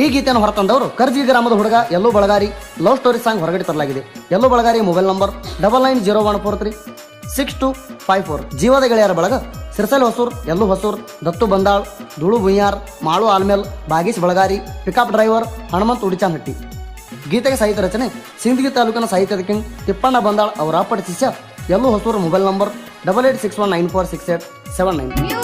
ಈ ಗೀತೆಯನ್ನು ಹೊರತಂದವರು ಕರ್ಜಿ ಗ್ರಾಮದ ಹುಡುಗ ಎಲ್ಲೋ ಬಳಗಾರಿ. ಲವ್ ಸ್ಟೋರಿ ಸಾಂಗ್ ಹೊರಗಡೆ ತರಲಾಗಿದೆ. ಎಲ್ಲೋ ಬಳಗಾರಿ ಮೊಬೈಲ್ ನಂಬರ್ 9901436254. ಜೀವದ ಗೆಳೆಯರ ಬಳಗ ಸಿರ್ಸಲ್ ಹೊಸೂರ್, ಎಲ್ಲೂ ಹೊಸೂರ್, ದತ್ತು ಬಂದಾಳ್, ದುಳು ಬುಯ್ಯಾರ್, ಮಾಳು ಆಲ್ಮೇಲ್, ಬಾಗೀಶ್ ಬಳಗಾರಿ, ಪಿಕಪ್ ಡ್ರೈವರ್ ಹನುಮಂತ್ ಉಡಿಚಾನಹಟ್ಟಿ. ಗೀತೆಗೆ ಸಾಹಿತ್ಯ ರಚನೆ ಸಿಂದಗಿ ತಾಲೂಕಿನ ಸಾಹಿತ್ಯದ ಕಿಂಗ್ ತಿಪ್ಪಣ್ಣ ಬಂದಾಳ್ ಅವರ ಅಪ್ಪಟ ಶಿಷ್ಯ ಎಲ್ಲೂ ಹೊಸೂರ್. Mobile number 8861946879.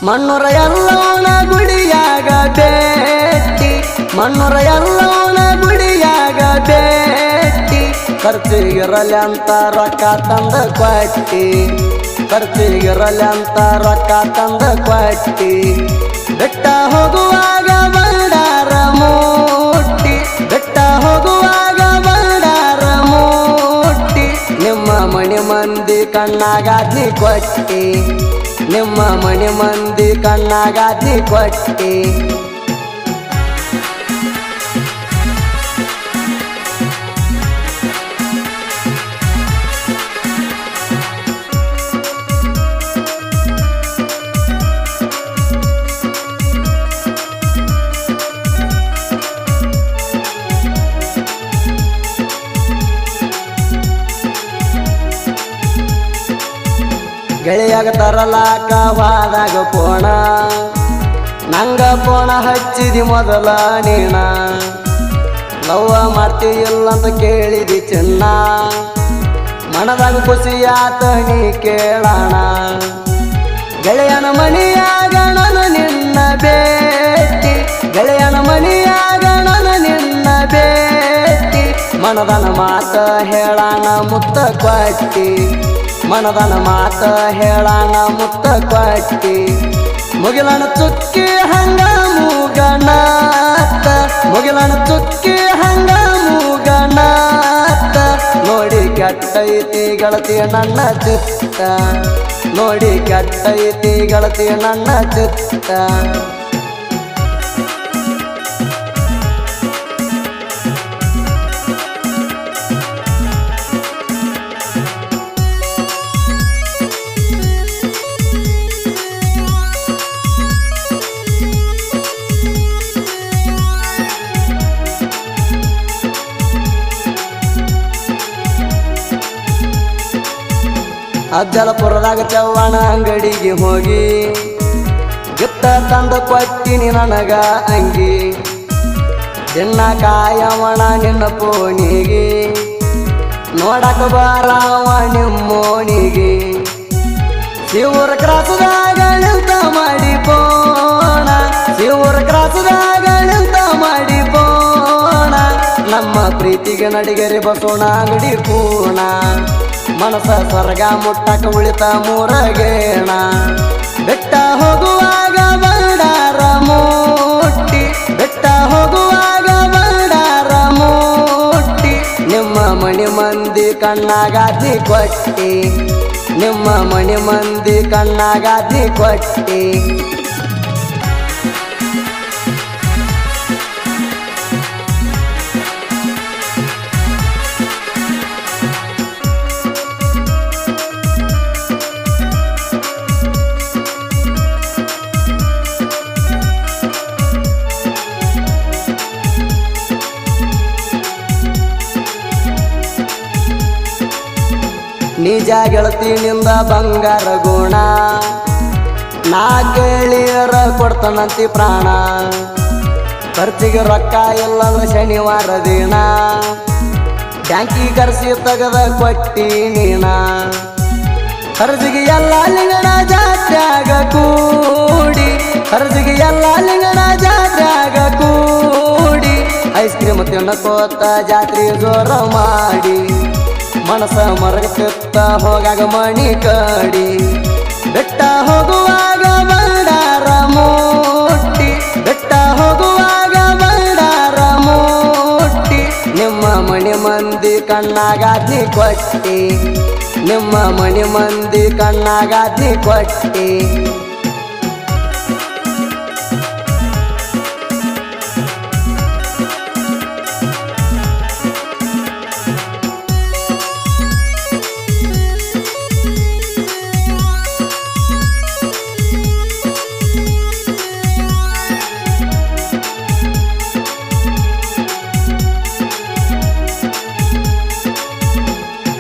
ಮಣ್ಣೂರ ಎಲ್ಲವನ ಗುಡಿಯಾಗ ಭೇಟಿ, ಮಣ್ಣೂರ ಎಲ್ಲವನ ಗುಡಿಯಾಗ ಭೇಟಿ, ಖರ್ಚಿಗಿರಲಿ ಅಂತ ರೊಕ್ಕ ತಂದ ಕೊಟ್ಟಿ, ಖರ್ಚಿಗಿರಲಿ ಅಂತ ರೊಕ್ಕ ತಂದ ಕೊಟ್ಟಿ, ಬೆಟ್ಟ ಹೋಗುವಾಗ ಬಂಡಾರ ಮೂಟ್ಟಿ, ಬೆಟ್ಟ ಹೋಗುವಾಗ ಬಂಡಾರ ಮೂಟ್ಟಿ, ನಿಮ್ಮ ಮನೆ ಮಂದಿ ಕಣ್ಣಾಗಾದ್ನಿ ಕೊಟ್ಟಿ, ನಿಮ್ಮ ಮನೆ ಮಂದಿ ಕಣ್ಣಾಗಾದ್ನಿ ಕೊಟ್ಟಿ. ಗೆಳೆಯಾಗ ತರಲಾಕ ವಾದಾಗ ಪೋಣ, ನಂಗ ಪೋಣ ಹಚ್ಚಿದಿ ಮೊದಲ ನೀಣ, ಲವ್ವ ಮಾಡ್ತೀಯಿಲ್ಲ ಅಂತ ಕೇಳಿದಿ ಚಿನ್ನ, ಮನದಾಗ ಖುಷಿಯಾತ ನೀ ಕೇಳೋಣ, ಗೆಳೆಯನ ಮಣಿಯಾಗ ನನ್ನ ನಿನ್ನ ಭೇಟಿ, ಗೆಳೆಯನ ಮಣಿಯಾಗ ನನ್ನ ನಿನ್ನ ಭೇಟಿ, ಮನದನ ಮಾತ ಹೇಳಾಣ ಮುತ್ತ ಕೊಟ್ಟಿ, ಮನದನ ಮಾತ ಹೇಳಾಣ ಮುತ್ತ ಕೊಟ್ಟಿ, ಮುಗಿಲನ ಚುಕ್ಕಿ ಹಂಗ ಮೂಗನಾತ, ಮುಗಿಲನ ಚುಕ್ಕಿ ಹಂಗ ಮೂಗನಾತ, ನೋಡಿ ಕೆಟ್ಟೈತಿ ಗೆಳತಿ ನನ್ನ ಚಿತ್ತ, ನೋಡಿ ಕೆಟ್ಟೈತಿ ಗೆಳತಿ ನನ್ನ ಚಿತ್ತ. ಅಜ್ಜಲಪುರದಾಗ ಚವ್ವಣ ಅಂಗಡಿಗೆ ಹೋಗಿ ಗಿತ್ತ ತಂದ ಕೊಟ್ಟಿನಿ ನನಗ ಅಂಗಿ, ದಿನ ಕಾಯವಣ ನಿನ್ನ ಪೋಣಿಗೆ, ನೋಡಕ ಬಾರವ ನಿಮ್ಮೋಣಿಗೆ, ಶಿವರ ಕ್ರಾಸದಾಗ ನಿಂತ ಮಾಡಿ ಪೋಣ, ಶಿವರ ಕ್ರಾಸದಾಗ ನಿಂತ ಮಾಡಿ ಪೋಣ, ನಮ್ಮ ಪ್ರೀತಿಗೆ ನಡಿಗೆರೆ ಬಸೋಣ ಅಂಗಡಿ ಪೂರ್ಣ, ಮನಸ ಸ್ವರ್ಗ ಮುಟ್ಟಕ ಉಳಿತ ಮೂರಗೇಣ, ಬೆಟ್ಟ ಹೋಗುವಾಗ ಬಂಡಾರ ಮೂಟ್ಟಿ, ಬೆಟ್ಟ ಹೋಗುವಾಗ ಬಂಡಾರ ಮೂಟ್ಟಿ, ನಿಮ್ಮ ಮನೆ ಮಂದಿ ಕಣ್ಣಾಗಾದ್ನಿ ಕೊಟ್ಟಿ, ನಿಮ್ಮ ಮನೆ ಮಂದಿ ಕಣ್ಣಾಗಾದ್ನಿ ಕೊಟ್ಟಿ. ನಿಜ ಗೆಳತಿನಿಂದ ಬಂಗಾರ ಗುಣ, ನಾ ಕೇಳಿಯರ ಕೊಡ್ತಾನಂತಿ ಪ್ರಾಣ, ಖರ್ಚಿಗೆ ರೊಕ್ಕ ಇಲ್ಲಂದ್ರೆ ಶನಿವಾರ ದಿನ, ಬ್ಯಾಂಕಿ ಕರ್ಸಿ ತೆಗೆದ ಕೊಟ್ಟಿ ನೀನ, ಖರ್ಚಿಗೆ ಎಲ್ಲ ಲಿಂಗಣ ಜಾತ್ಯಾಗ ಕೂಡಿ, ಖರ್ಚಿಗೆ ಎಲ್ಲ ಲಿಂಗಣ ಜಾತ್ಯಾಗ ಕೂಡಿ, ಐಸ್ ಕ್ರೀಮ್ ತಿನ್ನಕೋತ ಜಾತ್ರೆ ಜೋರ ಮಾಡಿ, ಮನಸ ಮರಗತ್ತ ಹೋಗಾಗ ಮಣಿ ಕಡಿ, ಬೆಟ್ಟ ಹೋಗುವಾಗ ಬಂಡಾರ ಮೂಟ್ಟಿ, ಬೆಟ್ಟ ಹೋಗುವಾಗ ಬಂಡಾರ ಮೂಟ್ಟಿ, ನಿಮ್ಮ ಮನೆ ಮಂದಿ ಕಣ್ಣಾಗಾದ್ನಿ ಕೊಟ್ಟಿ ನಿಮ್ಮ ಮನೆ ಮಂದಿ ಕಣ್ಣಾಗಾದ್ನಿ ಕೊಟ್ಟಿ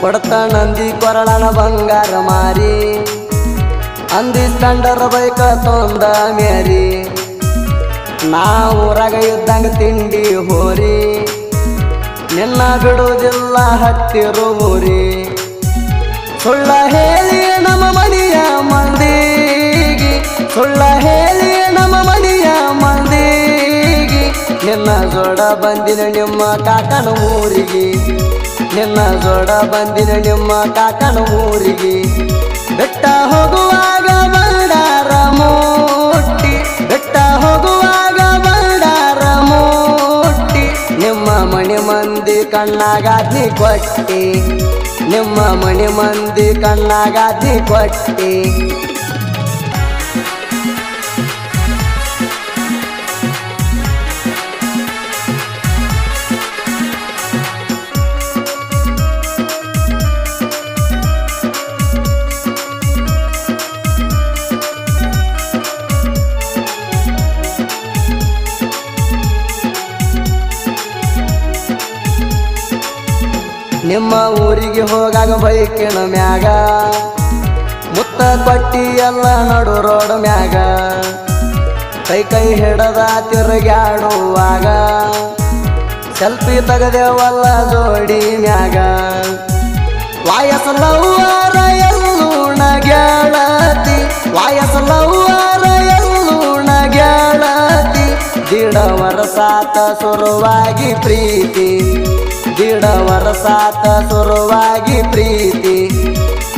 ಕೊಡ್ತಾನಂದಿ ಕೊರಳನ ಬಂಗಾರ ಮಾರಿ ಅಂದಿ ಸ್ಪೆಂಡರ್ ಬೈಕ ತೊಂದ ಮೇರಿ ಊರಾಗ ಇದ್ದಂಗ ತಿಂಡಿ ಹೋರಿ ನಿನ್ನ ಬಿಡುವುದಿಲ್ಲ ಹತ್ತಿರು ಊರಿ ಸುಳ್ಳ ಹೇಳಿ ನಮ್ಮ ಮನೆಯ ಮಂದಿಗಿ ಸುಳ್ಳ ಹೇಳಿ ನಮ್ಮ ಮನೆಯ ಮಂದಿಗಿ ನಿನ್ನ ಜೋಡ ಬಂದಿನ ನಿಮ್ಮ ಕಾಕನ ಊರಿಗೆ ನಿನ್ನ ಜೋಡ ಬಂದಿನ ನಿಮ್ಮ ಕಾಕನ ಊರಿಗೆ ಬೆಟ್ಟ ಹೋಗುವಾಗ ಬಂಡಾರ ಮುಟ್ಟಿ ಬೆಟ್ಟ ಹೋಗುವಾಗ ಬಂಡಾರ ಮುಟ್ಟಿ ನಿಮ್ಮ ಮನೆ ಮಂದಿ ಕಣ್ಣಾಗಾದ್ನಿ ಕೊಟ್ಟಿ ನಿಮ್ಮ ಮನೆ ಮಂದಿ ಕಣ್ಣಾಗಾದ್ನಿ ಕೊಟ್ಟಿ ನಿಮ್ಮ ಊರಿಗೆ ಹೋಗಾಗ ಬೈಕಿನ ಮ್ಯಾಗ ಮುತ್ತ ಕೊಟ್ಟಿ ಎಲ್ಲ ನಡು ರೋಡ್ ಮ್ಯಾಗ ಕೈ ಕೈ ಹಿಡದ ತಿರುಗಾಡುವಾಗ ಸೆಲ್ಫಿ ತೆಗದೇವಲ್ಲ ಜೋಡಿ ಮ್ಯಾಗ ವಾಯಸಲವ್ವಾರ ಎಲ್ಲೂಣ ಗೆಳತಿ ವಾಯಸಲವ್ವಾರ ಎಲ್ಲೂಣ ಗೆಳತಿ ದಿಡ ವರ್ಷಾತ ಶುರುವಾಗಿ ಪ್ರೀತಿ ದಿಡ ವರ್ಷಾತ ಶುರುವಾಗಿ ಪ್ರೀತಿ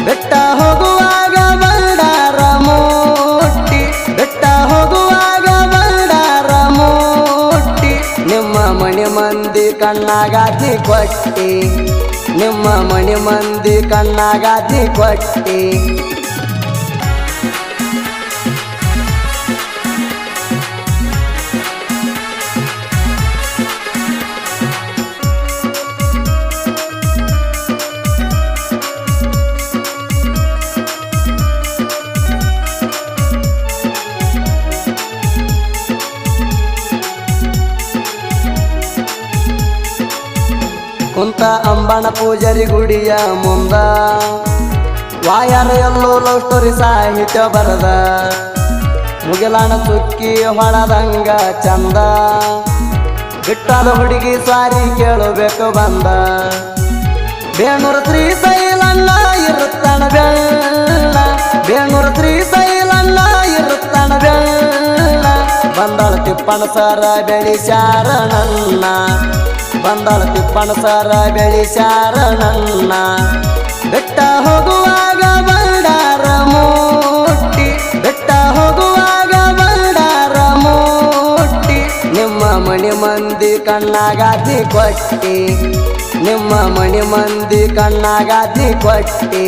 ಬೆಟ್ಟ ಹೋಗುವಾಗ ಬಂಡಾರ ಮುಟ್ಟಿ ಬೆಟ್ಟ ಹೋಗುವಾಗ ಬಂಡಾರ ಮುಟ್ಟಿ ನಿಮ್ಮ ಮನೆ ಮಂದಿ ಕಣ್ಣಾಗಾದ್ನಿ ಕೊಟ್ಟಿ ನಿಮ್ಮ ಮನೆ ಮಂದಿ ಕಣ್ಣಾಗಾದ್ನಿ ಕೊಟ್ಟಿ ಕುಂತ ಅಂಬಣ ಪೂಜಾರಿ ಗುಡಿಯ ಮುಂದ ವಾಯರ ಎಲ್ಲೋ ಲವ್ ಸ್ಟೋರಿ ಸಾಹಿತ್ಯ ಬರದ ಮುಗಿಲಾಣ ಚುಕ್ಕಿ ಹೊಳದಂಗ ಚಂದ ಬಿಟ್ಟಾದ ಹುಡುಗಿ ಸಾರಿ ಕೇಳಬೇಕು ಬಂದ ಬೇಣೂರು ಶ್ರೀಶೈಲಣ್ಣ ಇರುತ್ತಾನ ಬೆಳ್ಳ ಬೇಣೂರು ಶ್ರೀಶೈಲಣ್ಣ ಇರುತ್ತಾನ ಬೆಳ್ಳ ಬಂದಳ ತಿಪ್ಪಣ ಸರ ಬೆಳಿಸ್ಯಾರ ನನ್ನ ಬಂದಳ ತಿಪ್ಪಣ ಸರ ಬೆಳಿಸ್ಯಾರ ನನ್ನ ಬೆಟ್ಟ ಹೋಗುವಾಗ ಬಂಡಾರ ಮುಟ್ಟಿ ಬೆಟ್ಟ ಹೋಗುವಾಗ ಬಂಡಾರ ಮುಟ್ಟಿ ನಿಮ್ಮ ಮನೆ ಮಂದಿ ಕಣ್ಣಾಗಾದ್ನಿ ಕೊಟ್ಟಿ ನಿಮ್ಮ ಮನೆ ಮಂದಿ ಕಣ್ಣಾಗಾದ್ನಿ ಕೊಟ್ಟಿ